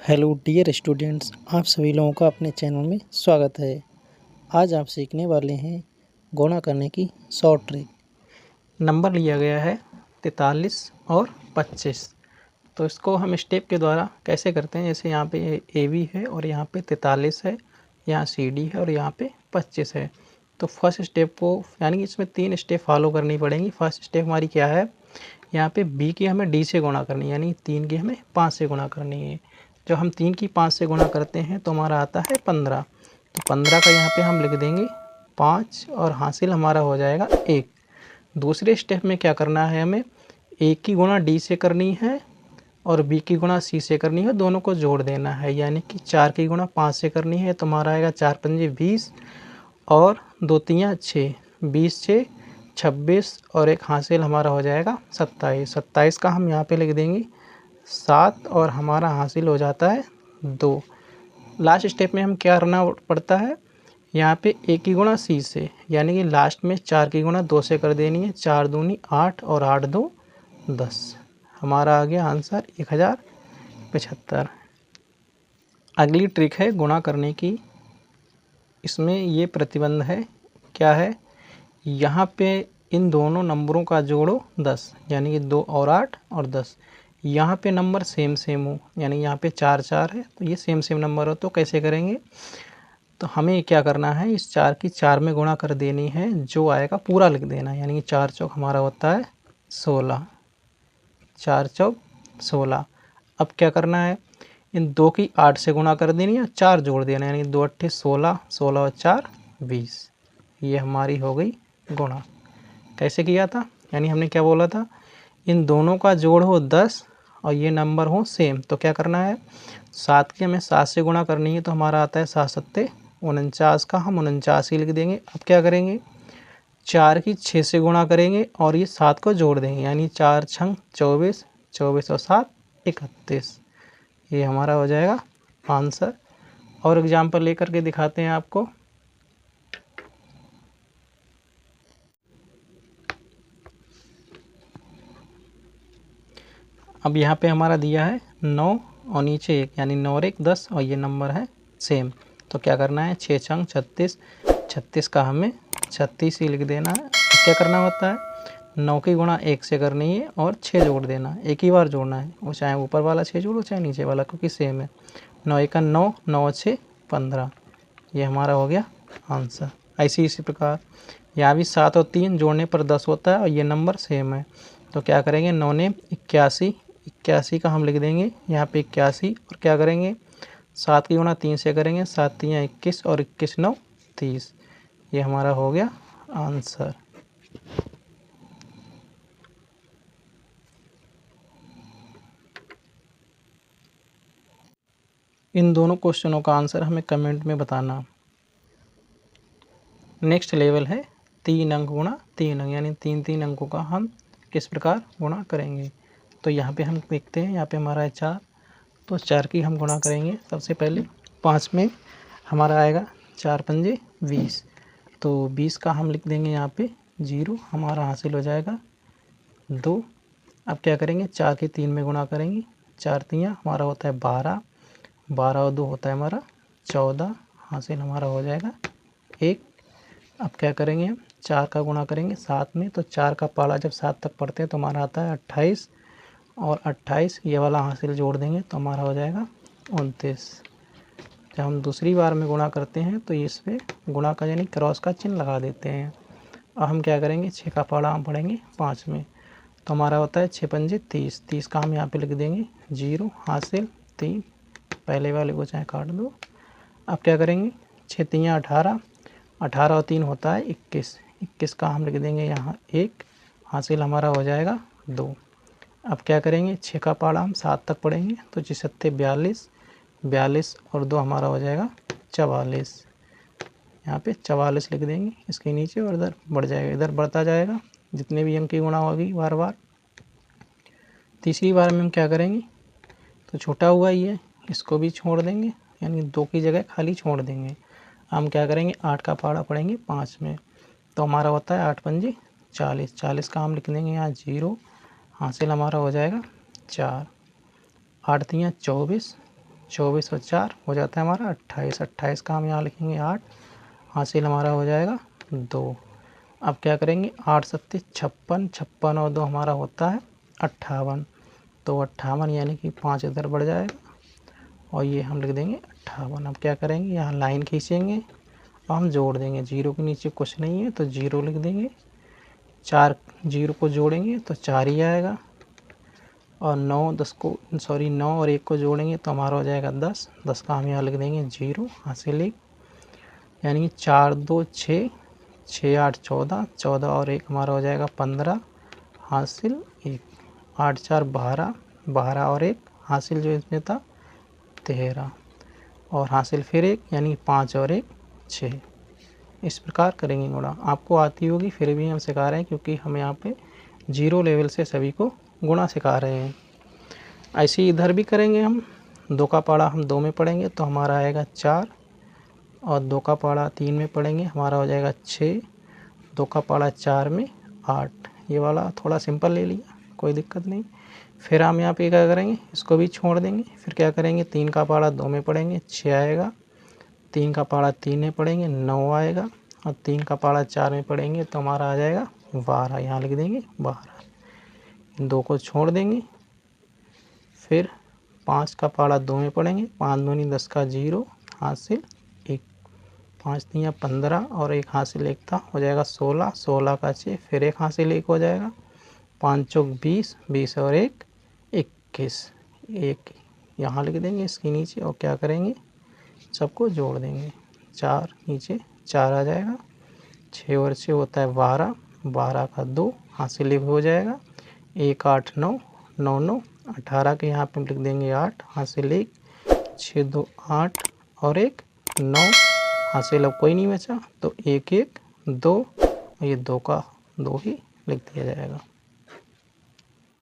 Hello dear students, आप सभी लोगों का अपने चैनल में स्वागत है। आज आप सीखने वाले हैं गुणा करने की शॉर्ट ट्रिक। नंबर लिया गया है 43 और 25। तो इसको हम स्टेप के द्वारा कैसे करते हैं, जैसे यहाँ पे AB है और यहाँ पे 43 है, यहाँ CD है और यहाँ पे 25 है। तो फर्स्ट स्टेप को यानी कि इसमें 3 स्टेप फॉलो करनी पड़ेंगी। फर्स्ट स्टेप हमारी क्या है, यहाँ पे B की हमें D से गुणा करनी है, यानी 3 की हमें 5 से गुणा करनी है। जब हम 3 की 5 से गुणा करते हैं तो हमारा आता है 15। तो 15 का यहाँ पे हम लिख देंगे 5 और हासिल हमारा हो जाएगा 1। दूसरे स्टेप में क्या करना है, हमें A की गुणा D से करनी है और B की गुणा C से करनी है, दोनों को जोड़ देना है। यानी कि 4 की गुणा 5 से करनी है तो हमारा आएगा 4 पंजे 20 और 2 तियाँ 6, 20 6 26 और एक हासिल हमारा हो जाएगा 27। 27 का हम यहाँ पे लिख देंगे 7 और हमारा हासिल हो जाता है 2। लास्ट स्टेप में हम क्या करना पड़ता है, यहाँ पे A की गुणा C से, यानी कि लास्ट में 4 की गुणा 2 से कर देनी है। 4 दूनी 8 और 8 2 10। हमारा आ गया आंसर 1075। अगली ट्रिक है गुणा करने की। इसमें ये प्रतिबंध है, क्या है, यहाँ पे इन दोनों नंबरों का जोड़ो 10, यानी कि 2 और 8 और 10। यहाँ पे नंबर सेम सेम हो, यानी यहाँ पे 4 4 है तो ये सेम सेम नंबर हो। तो कैसे करेंगे, तो हमें क्या करना है, इस 4 की 4 में गुणा कर देनी है, जो आएगा पूरा लिख देना है। यानी कि 4 चौक हमारा होता है 16, 4 चौक 16। अब क्या करना है, इन 2 की 8 से गुणा कर देनी है, 4 जोड़ देना है, यानी 2 अट्ठे 16, 16 और 4 20। ये हमारी हो गई गुणा। कैसे किया था, यानी हमने क्या बोला था, इन दोनों का जोड़ हो 10 और ये नंबर हो सेम। तो क्या करना है, 7 की हमें 7 से गुणा करनी है तो हमारा आता है 7 सत्ते 49 का हम 49 ही लिख देंगे। अब क्या करेंगे, 4 की 6 से गुणा करेंगे और ये 7 को जोड़ देंगे, यानी 4 छंग 24, 24 और 7 31। ये हमारा हो जाएगा आंसर। और एग्जाम्पल लेकर के दिखाते हैं आपको। अब यहाँ पे हमारा दिया है 9 और नीचे 1, यानी 9 और 1 10 और ये नंबर है सेम। तो क्या करना है, 6 छंग 36, 36 का हमें 36 ही लिख देना है। क्या करना होता है, 9 की गुणा 1 से करनी है और 6 जोड़ देना है, एक ही बार जोड़ना है, वो चाहे ऊपर वाला 6 जोड़ो चाहे नीचे वाला, क्योंकि सेम है। 9 1 9, 9 6 15। ये हमारा हो गया आंसर। ऐसे इसी प्रकार यहाँ भी 7 और 3 जोड़ने पर 10 होता है और ये नंबर सेम है। तो क्या करेंगे, 9 ने 81, 81 का हम लिख देंगे यहाँ पे 81 और क्या करेंगे, 7 की गुणा 3 से करेंगे, 7 3 21 और 21 9 30। ये हमारा हो गया आंसर। इन दोनों क्वेश्चनों का आंसर हमें कमेंट में बताना। नेक्स्ट लेवल है 3 अंक गुणा 3 अंक, यानी 3 3 अंकों का हम किस प्रकार गुणा करेंगे। तो यहाँ पे हम देखते हैं, यहाँ पे हमारा है 4, तो 4 की हम गुणा करेंगे। सबसे पहले 5 में हमारा आएगा 4 पंजे 20, तो 20 का हम लिख देंगे यहाँ पे 0, हमारा हासिल हो जाएगा 2। अब क्या करेंगे, 4 की 3 में गुणा करेंगे, 4 तियाँ हमारा होता है 12, 12 और 2 होता है हमारा 14, हासिल हमारा हो जाएगा 1। अब क्या करेंगे, 4 का गुणा करेंगे 7 में, तो 4 का पाला जब 7 तक पढ़ते हैं तो हमारा आता है 28 और 28 ये वाला हासिल जोड़ देंगे तो हमारा हो जाएगा 29। जब हम दूसरी बार में गुणा करते हैं तो इस पर गुणा का यानी क्रॉस का चिन्ह लगा देते हैं। अब हम क्या करेंगे, 6 का पाला हम पढ़ेंगे 5 में, तो हमारा होता है 6 पंजे 30, 30 का हम यहाँ पे लिख देंगे 0, हासिल 3, पहले वाले को चाहे काट दो। अब क्या करेंगे, 6 तियाँ 18, 18 और 3 होता है 21, 21 का हम लिख देंगे यहाँ 1, हासिल हमारा हो जाएगा 2। अब क्या करेंगे, 6 का पाला हम 7 तक पढ़ेंगे, तो 6 सत्ते 42, 42 और 2 हमारा हो जाएगा 44। यहाँ पे 44 लिख देंगे इसके नीचे और इधर बढ़ जाएगा, इधर बढ़ता जाएगा जितने भी अंक की गुणा होगी बार बार। तीसरी बार में हम क्या करेंगे, तो छोटा हुआ ही है, इसको भी छोड़ देंगे, यानी 2 की जगह खाली छोड़ देंगे। हम क्या करेंगे, 8 का पारा पढ़ेंगे 5 में, तो हमारा होता है 8 पंजे 40, 40 का हम लिख देंगे यहाँ 0, हासिल हमारा हो जाएगा 4। 8 तियाँ 24, 24 और 4 हो जाता है हमारा 28। 28 का हम यहाँ लिखेंगे 8, हासिल हमारा हो जाएगा 2। अब क्या करेंगे, 8 सत्ते 56, 56 और 2 हमारा होता है 58। तो 58 यानी कि 5 इधर बढ़ जाएगा और ये हम लिख देंगे 58। अब क्या करेंगे, यहाँ लाइन खींचेंगे और हम जोड़ देंगे। 0 के नीचे कुछ नहीं है तो 0 लिख देंगे। 4 0 को जोड़ेंगे तो 4 ही आएगा और 9 और 1 को जोड़ेंगे तो हमारा हो जाएगा 10। 10 का हम यहाँ लिख देंगे 0, हासिल 1। यानी 4 2 6, 6 8 14, 14 और 1 हमारा हो जाएगा 15, हासिल 1। 8 4 12, 12 और 1 हासिल जो इसमें था 13 और हासिल फिर 1 यानी 5 और 1 6। इस प्रकार करेंगे गुणा। आपको आती होगी फिर भी हम सिखा रहे हैं क्योंकि हम यहाँ पे 0 लेवल से सभी को गुणा सिखा रहे हैं। ऐसे ही इधर भी करेंगे हम। 2 का पाड़ा हम 2 में पढ़ेंगे तो हमारा आएगा 4 और 2 का पाड़ा 3 में पढ़ेंगे हमारा हो जाएगा 6, 2 का पाड़ा 4 में 8। ये वाला थोड़ा सिंपल ले लिया, कोई दिक्कत नहीं। फिर हम यहाँ पे क्या करेंगे, इसको भी छोड़ देंगे। फिर क्या करेंगे, 3 का पाड़ा 2 में पढ़ेंगे 6 आएगा, 3 का पाड़ा 3 में पढ़ेंगे 9 आएगा और 3 का पाड़ा 4 में पढ़ेंगे तो हमारा आ जाएगा 12। यहाँ लिख देंगे 12। 2 को छोड़ देंगे। फिर 5 का पाड़ा 2 में पढ़ेंगे, 5 दूनी 10 का 0, हासिल 1। 5 तियाँ 15 और 1 हासिल 1 था, हो जाएगा 16, 16 का 6 फिर 1 हासिल 1 हो जाएगा। 5 चौक 20, 20 और 1 21। 1 यहाँ लिख देंगे इसके नीचे और क्या करेंगे, सबको जोड़ देंगे। 4 नीचे 4 आ जाएगा, 6 और 6 होता है 12, 12 का 2 हासिल 1 हो जाएगा। 1 8 9, 9 9 18 के यहाँ पे हम लिख देंगे 8, हासिल 1। 6 2 8 और 1 9, हासिल अब कोई नहीं बचा तो 1 1 2, ये 2 का 2 ही लिख दिया जाएगा।